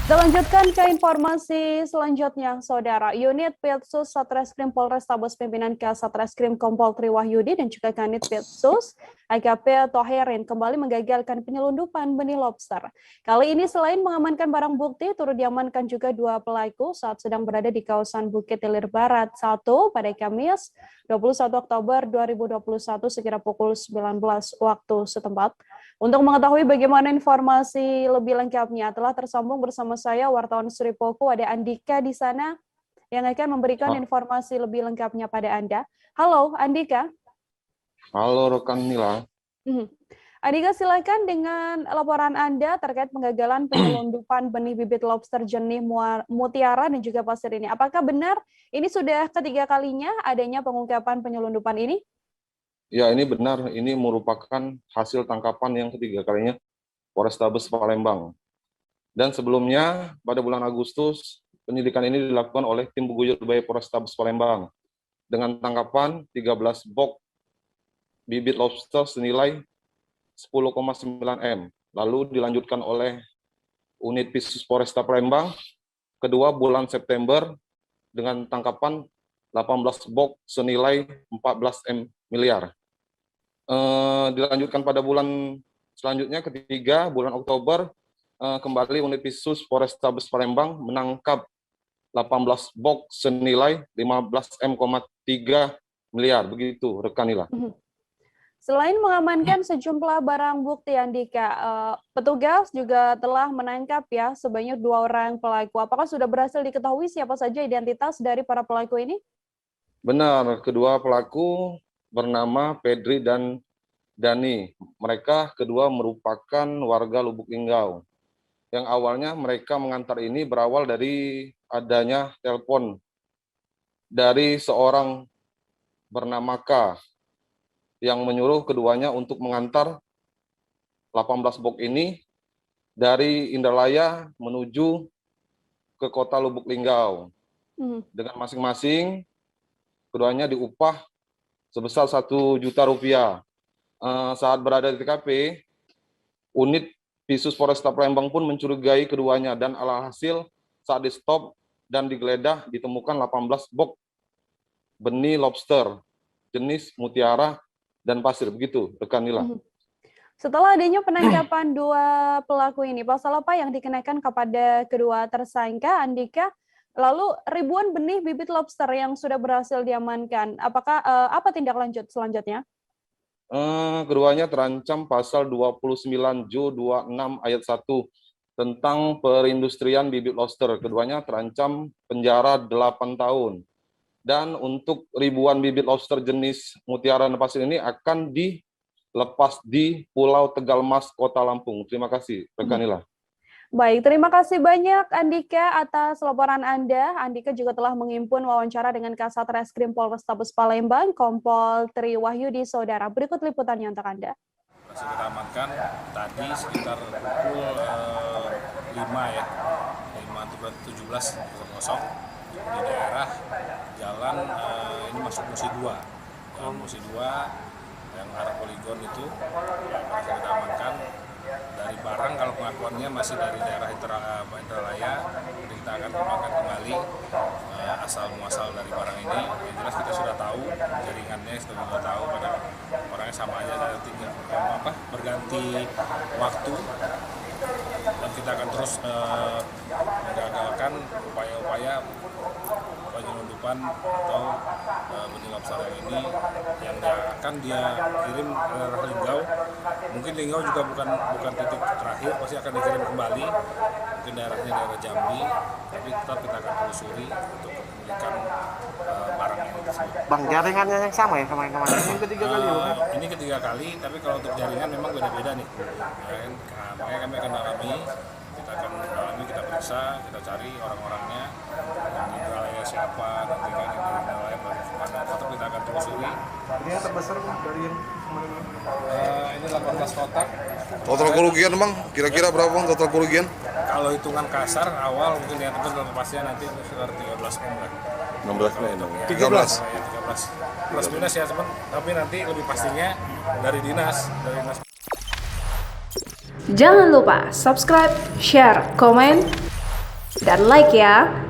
Kita lanjutkan ke informasi selanjutnya, Saudara. Unit Pitsus Satreskrim Polrestabes pimpinan Satreskrim Kompol Tri Wahyudi dan juga Kanit Pitsus AKP Thohirin kembali menggagalkan penyelundupan benih lobster. Kali ini selain mengamankan barang bukti, turut diamankan juga dua pelaku saat sedang berada di kawasan Bukit Ilir Barat 1 pada Kamis 21 Oktober 2021 sekira pukul 19 waktu setempat. Untuk mengetahui bagaimana informasi lebih lengkapnya, telah tersambung bersama saya wartawan Suripoku, ada Andika di sana yang akan memberikan informasi lebih lengkapnya pada Anda. Halo, Andika. Halo, rekan Nila. Andika, silakan dengan laporan Anda terkait penggagalan penyelundupan benih bibit lobster jenis mutiara dan juga pasir ini. Apakah benar ini sudah ketiga kalinya adanya pengungkapan penyelundupan ini? Ya, ini benar. Ini merupakan hasil tangkapan yang ketiga kalinya Polrestabes Palembang. Dan sebelumnya, pada bulan Agustus, penyelidikan ini dilakukan oleh tim Buguyur Bayi Polrestabes Palembang dengan tangkapan 13 box bibit lobster senilai 10,9 M. Lalu dilanjutkan oleh unit Pitsus Polresta Palembang kedua bulan September dengan tangkapan 18 box senilai 14 M miliar. Dilanjutkan pada bulan selanjutnya ketiga bulan Oktober, kembali unit Pitsus Polrestabes Palembang menangkap 18 box senilai 15 M,3 miliar. Begitu, rekan Nila. Selain mengamankan sejumlah barang bukti, Andika, petugas juga telah menangkap ya sebanyak 2 orang pelaku. Apakah sudah berhasil diketahui siapa saja identitas dari para pelaku ini? Benar, kedua pelaku bernama Pedri dan Dani. Mereka kedua merupakan warga Lubuk Linggau. Yang awalnya mereka mengantar ini berawal dari adanya telepon dari seorang bernama K yang menyuruh keduanya untuk mengantar 18 box ini dari Indralaya menuju ke kota Lubuk Linggau. Dengan masing-masing keduanya diupah sebesar 1 juta rupiah. Saat berada di TKP, unit Pitsus Polresta Palembang pun mencurigai keduanya dan alhasil saat di stop dan digeledah ditemukan 18 box benih lobster jenis mutiara dan pasir. Begitu, rekan Nila. Setelah adanya penangkapan 2 pelaku ini, pasal apa yang dikenakan kepada kedua tersangka, Andika? Lalu ribuan benih bibit lobster yang sudah berhasil diamankan, apakah apa tindak lanjut selanjutnya? Keduanya terancam pasal 29 Ju 26 ayat 1 tentang perindustrian bibit lobster. Keduanya terancam penjara 8 tahun. Dan untuk ribuan bibit lobster jenis mutiara dan pasir ini akan dilepas di Pulau Tegalmas, Kota Lampung. Terima kasih, rekan Nila. Baik, terima kasih banyak Andika atas laporan Anda. Andika juga telah mengimpun wawancara dengan Kasat Reskrim Polrestabes Palembang, Kompol Tri Wahyudi, Saudara. Berikut liputannya untuk Anda. Masih kita amankan tadi sekitar pukul 5 ya, 5.17 di daerah jalan ini masuk Musi 2. Jalan Musi 2 yang arah poligon itu masih kita amankan. Dari barang kalau pengakuannya masih dari daerah Indralaya, kita akan kembangkan kembali asal muasal dari barang ini. Yang jelas kita sudah tahu jaringannya, sudah tahu pada orangnya sama aja, ada tinggal berganti waktu, dan kita akan terus menggagalkan upaya-upaya penyelundupan atau benih lobster ini yang akan dia kirim ke daerah Linggau. Mungkin Linggau juga bukan titik terakhir, pasti akan dikirim kembali mungkin daerahnya daerah Jambi, tapi tetap kita akan telusuri untuk kepemilikan barang ini tersebut. Bang, jaringannya yang sama ya sama yang kemarin? Ini ketiga kali bukan? Ini ketiga kali, tapi kalau untuk jaringan memang beda-beda nih. Makanya kami akan dalami, kita periksa, kita cari orang-orangnya, yang di Indralaya siapa, nanti kan yang di Indralaya pada tetap kita akan telusuri. Ini yang terbesar dari yang kemarin? Ini 18 kotak. Total kerugian bang, kira-kira berapa bang total kerugian? Kalau hitungan kasar awal mungkin ya, tapi kalau pastinya nanti sekitar 13 M lah. 16 M. 13. 13. Ya, 13. Plus minus ya teman, tapi nanti lebih pastinya dari dinas. Jangan lupa subscribe, share, komen, dan like ya.